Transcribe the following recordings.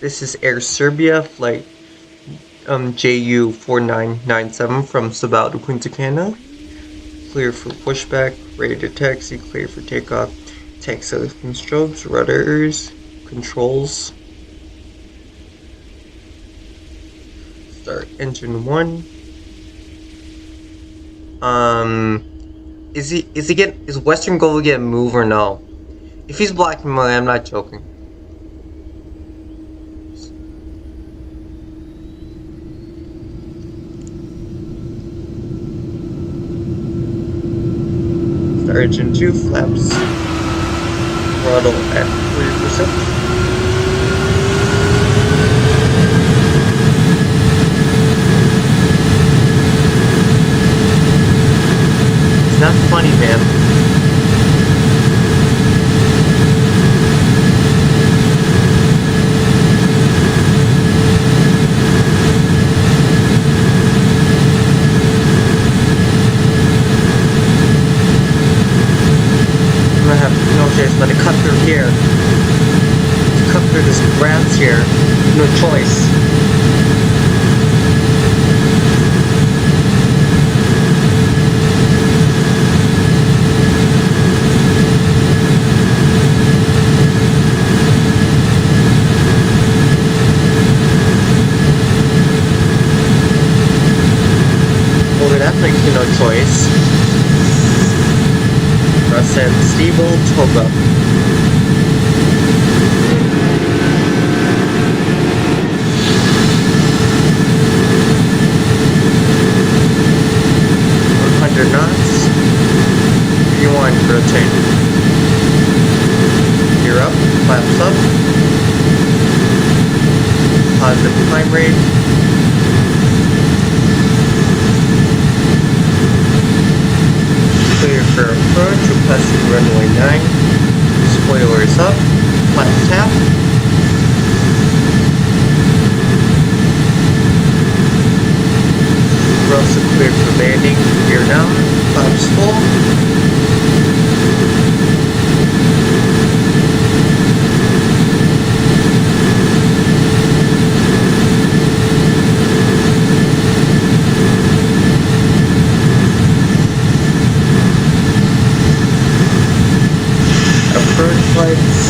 This is Air Serbia flight JU 4997 from Cibao to Punta Cana. Clear for pushback, ready to taxi, clear for takeoff. Taxi strobes, rudders, controls. Start engine 1. Is Western Goal gonna move or no? If he's blocking money, I'm not joking. Start engine 2, flaps. Throttle at 40%. It's not funny, man. I'm gonna have no choice but to cut through here. To cut through this grass here. No choice. That makes me no choice. Press and stable toga. Knots. You want to rotate. Gear up, flaps up. Positive climb rate. Clear for approach, requesting runway 9. Spoilers up. Flat tap. We're also clear for landing. Gear down. Flaps full. Approach lights.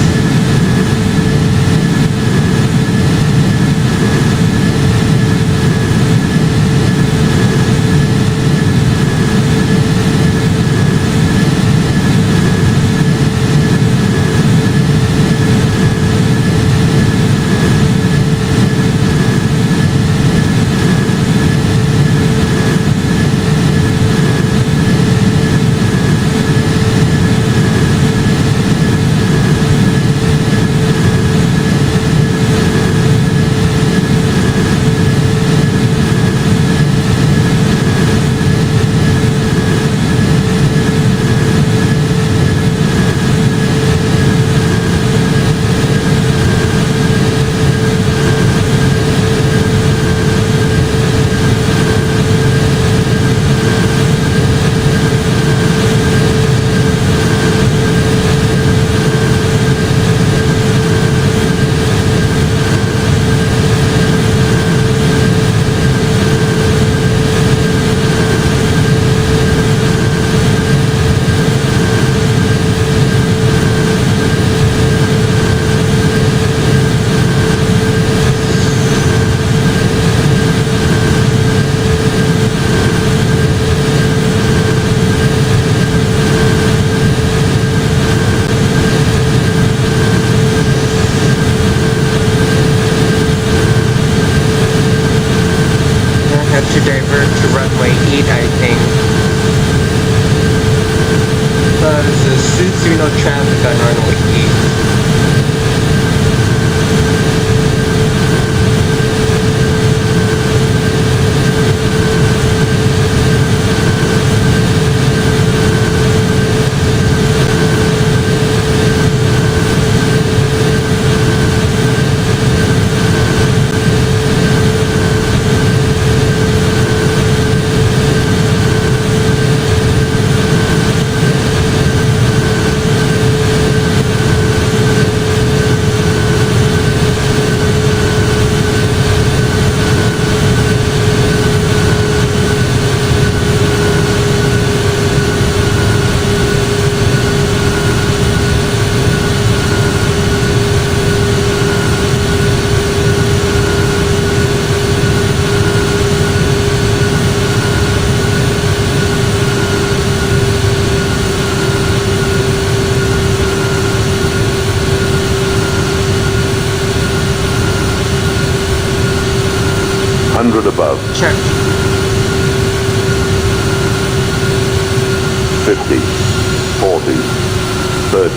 100 above. Check. 50, 40, 30,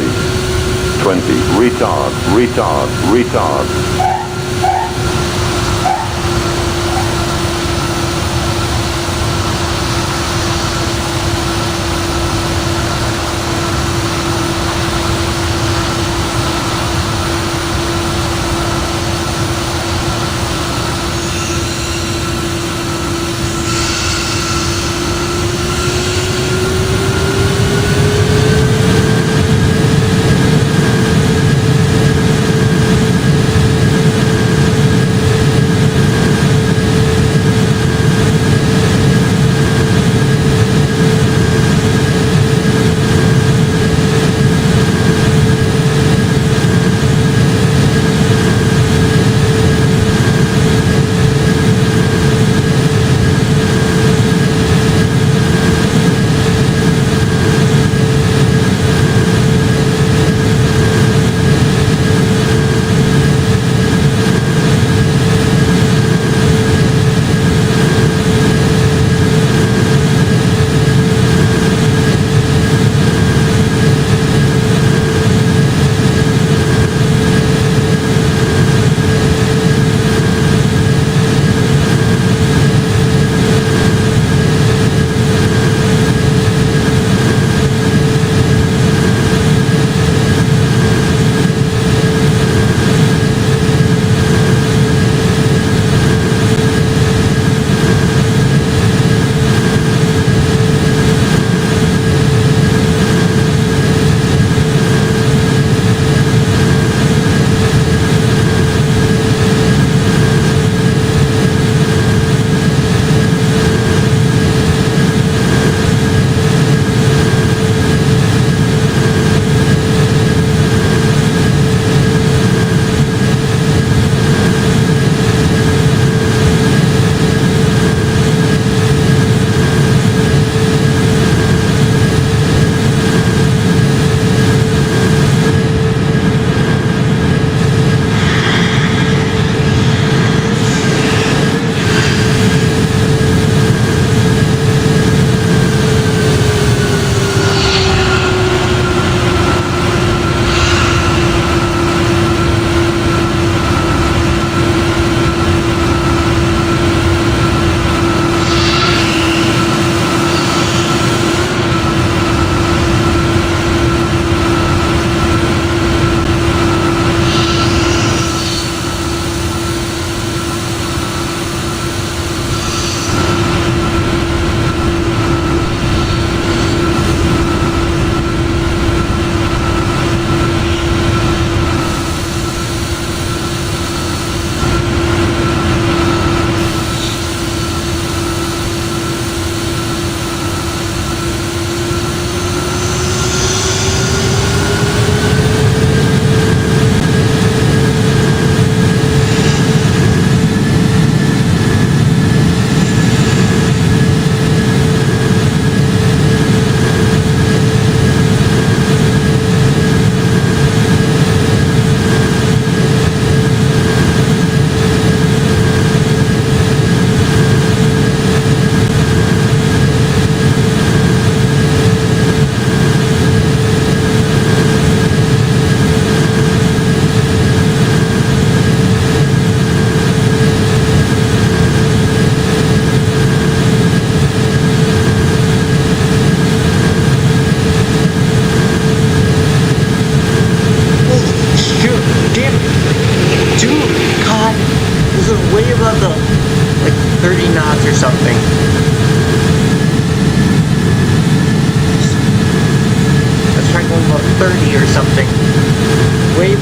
20. Retard, retard, retard.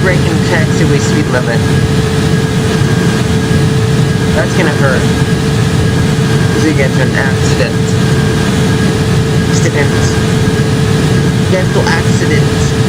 breaking taxiway speed limit. That's gonna hurt. Because you get into an accident. Accident. Dental accident.